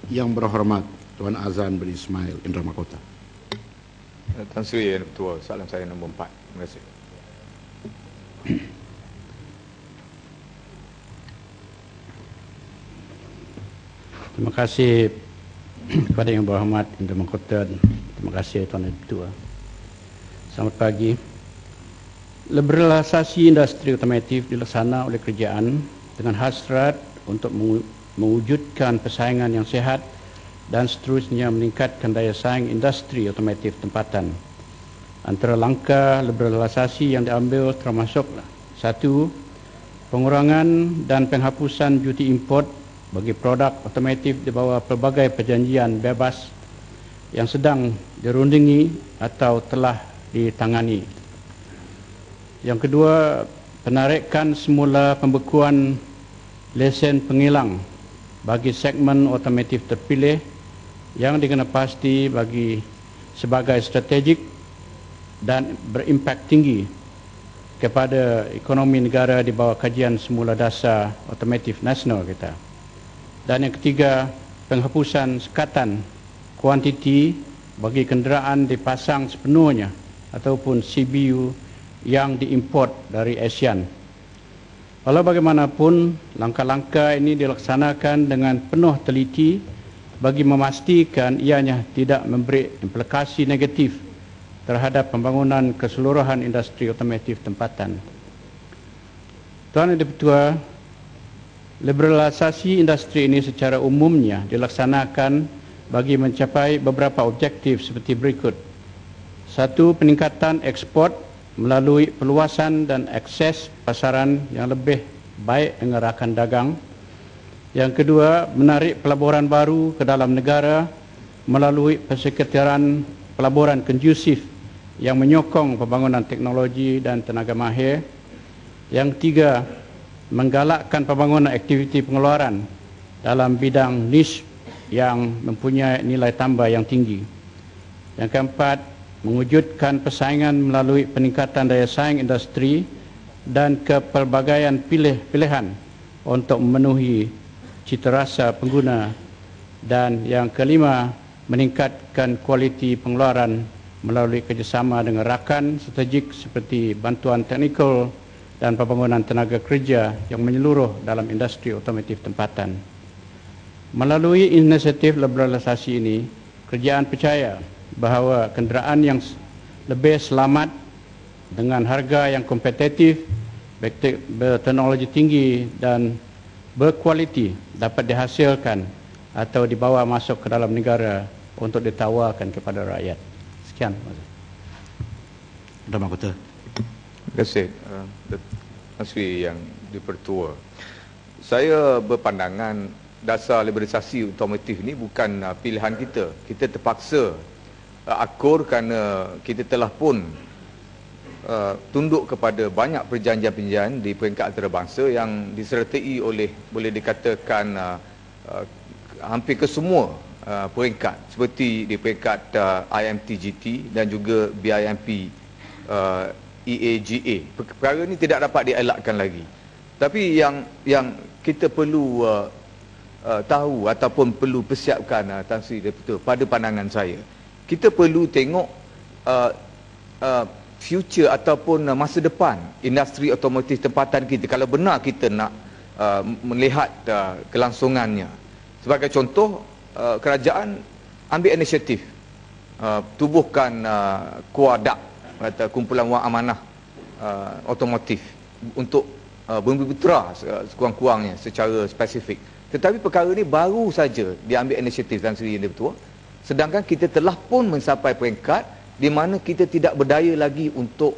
Yang berhormat Tuan Azan bin Ismail Indra Mahkota. Tan Sri Yang Ketua, soalan saya nombor 4. Terima kasih. Terima kasih kepada Yang Berhormat Indra Mahkota. Terima kasih Tuan Ketua. Selamat pagi. Liberalisasi industri otomotif dilaksanakan oleh kerajaan dengan hasrat untuk mewujudkan persaingan yang sihat dan seterusnya meningkatkan daya saing industri otomotif tempatan. Antara langkah liberalisasi yang diambil termasuk 1. Pengurangan dan penghapusan cuti import bagi produk otomotif di bawah pelbagai perjanjian bebas yang sedang dirundingi atau telah ditangani. Yang kedua, penarikan semula pembekuan lesen pengilang bagi segmen otomotif terpilih yang dikenal pasti bagi sebagai strategik dan berimpak tinggi kepada ekonomi negara di bawah kajian semula dasar otomotif nasional kita. Dan yang ketiga, penghapusan sekatan kuantiti bagi kenderaan dipasang sepenuhnya ataupun CBU yang diimport dari ASEAN. Walau bagaimanapun, langkah-langkah ini dilaksanakan dengan penuh teliti bagi memastikan ianya tidak memberi implikasi negatif terhadap pembangunan keseluruhan industri otomotif tempatan. Tuan Yang Ketua, liberalisasi industri ini secara umumnya dilaksanakan bagi mencapai beberapa objektif seperti berikut. 1. Peningkatan ekspor melalui perluasan dan akses pasaran yang lebih baik dengan rakan dagang. Yang kedua, menarik pelaburan baru ke dalam negara melalui persekitaran pelaburan kondusif yang menyokong pembangunan teknologi dan tenaga mahir. Yang ketiga, menggalakkan pembangunan aktiviti pengeluaran dalam bidang niche yang mempunyai nilai tambah yang tinggi. Yang keempat, mewujudkan persaingan melalui peningkatan daya saing industri dan kepelbagaian pilihan untuk memenuhi citarasa pengguna. Dan yang kelima, meningkatkan kualiti pengeluaran melalui kerjasama dengan rakan strategik seperti bantuan teknikal dan pembangunan tenaga kerja yang menyeluruh dalam industri otomotif tempatan. Melalui inisiatif liberalisasi ini, kerajaan percaya bahawa kenderaan yang lebih selamat dengan harga yang kompetitif, berteknologi tinggi dan berkualiti dapat dihasilkan atau dibawa masuk ke dalam negara untuk ditawarkan kepada rakyat. Sekian. Indra Mahkota. Terima kasih Tan Sri Yang Dipertua. Saya berpandangan dasar liberalisasi otomotif ini bukan pilihan kita. Kita terpaksa akur kerana kita telah pun tunduk kepada banyak perjanjian-perjanjian di peringkat antarabangsa yang disertai oleh, boleh dikatakan, hampir ke semua peringkat, seperti di peringkat IMTGT dan juga BIMP EAGA. Perkara ini tidak dapat dielakkan lagi. Tapi yang kita perlu tahu ataupun perlu persiapkan, Tan Sri Deputua, pada pandangan saya, kita perlu tengok future ataupun masa depan industri otomotif tempatan kita kalau benar kita nak melihat kelangsungannya. Sebagai contoh, kerajaan ambil inisiatif tubuhkan KUADAK atau Kumpulan Wang Amanah Otomotif untuk bermitra sekurang-kurangnya secara spesifik. Tetapi perkara ini baru saja diambil inisiatif Tan Sri Yang Dipertua. Sedangkan kita telah pun mencapai peringkat di mana kita tidak berdaya lagi untuk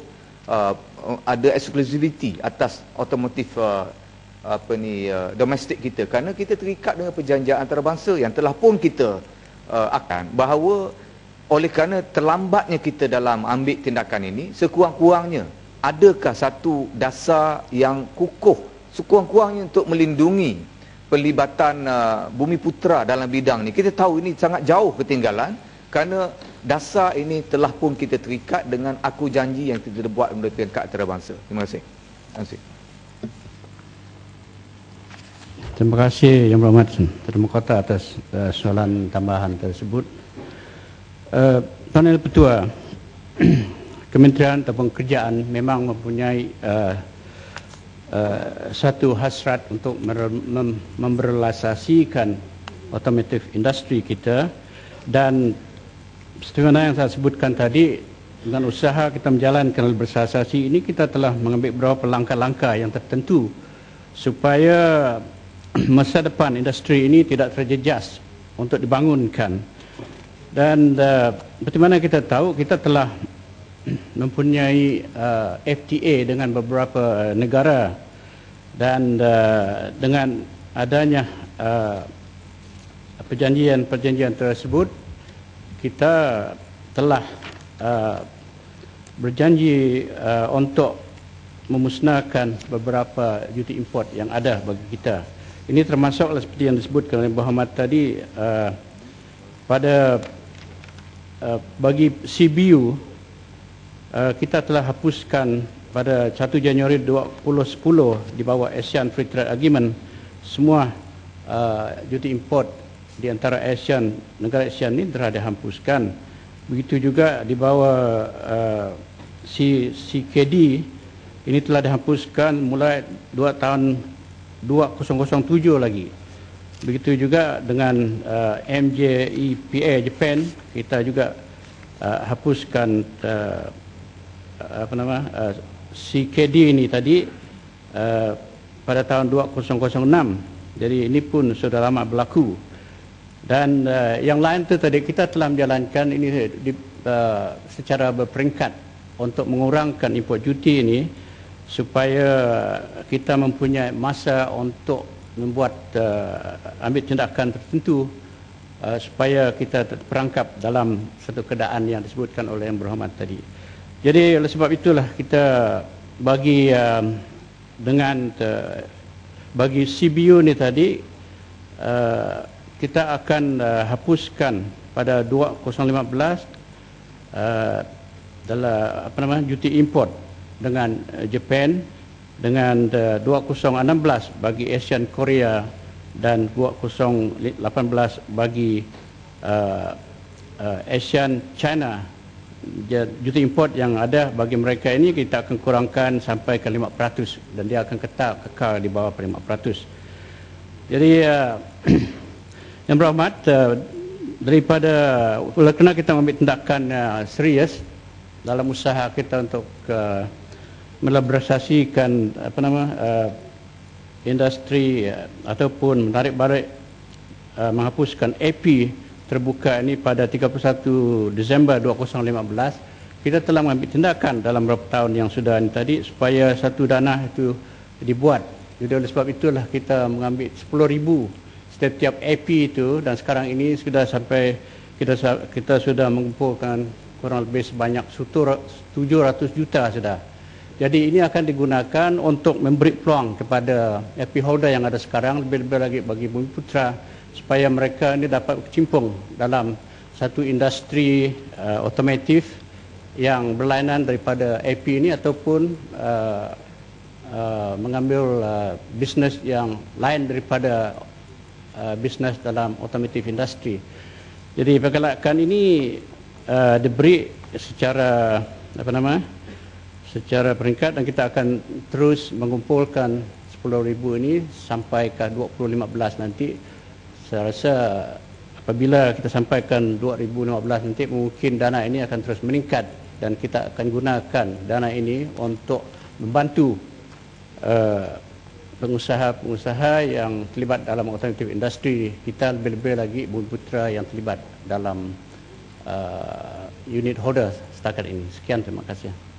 ada eksklusiviti atas otomotif domestik kita, kerana kita terikat dengan perjanjian antarabangsa yang telah pun kita akan bahawa oleh kerana terlambatnya kita dalam ambil tindakan ini, sekurang-kurangnya adakah satu dasar yang kukuh sekurang-kurangnya untuk melindungi pelibatan Bumi Putera dalam bidang ni. Kita tahu ini sangat jauh ketinggalan kerana dasar ini telah pun kita terikat dengan aku janji yang kita buat melalui peringkat antarabangsa. Terima kasih. Terima kasih. Terima kasih Yang Berhormat Terdakwa Kota atas soalan tambahan tersebut. Tuan Yang Ketua, Kementerian ataupun Kerjaan memang mempunyai satu hasrat untuk memberlasasikan automotive industri kita, dan seperti mana yang saya sebutkan tadi, dengan usaha kita menjalankan berlasasi ini, kita telah mengambil beberapa langkah-langkah yang tertentu supaya masa depan industri ini tidak terjejas untuk dibangunkan. Dan seperti mana kita tahu, kita telah mempunyai FTA dengan beberapa negara, dan dengan adanya perjanjian tersebut, kita telah berjanji untuk memusnahkan beberapa duty import yang ada bagi kita. Ini termasuklah seperti yang disebutkan oleh Berhormat tadi, pada bagi CBU, kita telah hapuskan pada 1 Januari 2010 di bawah ASEAN Free Trade Agreement semua duty import di antara negara ASEAN ini telah dihapuskan. Begitu juga di bawah CKD ini telah dihapuskan mulai 2 tahun 2007 lagi. Begitu juga dengan MJEPA Japan, kita juga hapuskan CKD ini tadi pada tahun 2006. Jadi ini pun sudah lama berlaku. Dan yang lain itu tadi kita telah menjalankan ini secara berperingkat untuk mengurangkan import duty ini, supaya kita mempunyai masa untuk membuat ambil tindakan tertentu supaya kita terperangkap dalam satu keadaan yang disebutkan oleh Yang Berhormat tadi. Jadi oleh sebab itulah kita bagi bagi CBU ni tadi, kita akan hapuskan pada 2015 dalam duty import dengan Japan, dengan 2016 bagi ASEAN Korea, dan 2018 bagi ASEAN China. Duty import yang ada bagi mereka ini kita akan kurangkan sampai ke 5%, dan dia akan kekal di bawah 5%. Jadi Yang Berhormat, daripada kerana kita ambil tindakan serius dalam usaha kita untuk meliberalisasikan industri ataupun menarik balik menghapuskan AP terbuka ini pada 31 Disember 2015, kita telah mengambil tindakan dalam beberapa tahun yang sudah ini tadi supaya satu dana itu dibuat. Jadi oleh sebab itulah kita mengambil 10,000 setiap AP itu, dan sekarang ini sudah sampai kita sudah mengumpulkan kurang lebih sebanyak 700 juta sudah. Jadi ini akan digunakan untuk memberi peluang kepada AP holder yang ada sekarang, lebih-lebih lagi bagi Bumiputra, supaya mereka ini dapat berkecimpung dalam satu industri otomotif yang berlainan daripada AP ini, ataupun mengambil bisnes yang lain daripada bisnes dalam otomotif industri. Jadi pergerakan ini diberi secara secara peringkat, dan kita akan terus mengumpulkan 10,000 ini sampai ke 2015 nanti. Saya rasa apabila kita sampaikan 2015 nanti, mungkin dana ini akan terus meningkat, dan kita akan gunakan dana ini untuk membantu pengusaha-pengusaha yang terlibat dalam otomotif industri kita, lebih-lebih lagi Bumiputra yang terlibat dalam unit holder setakat ini. Sekian, terima kasih.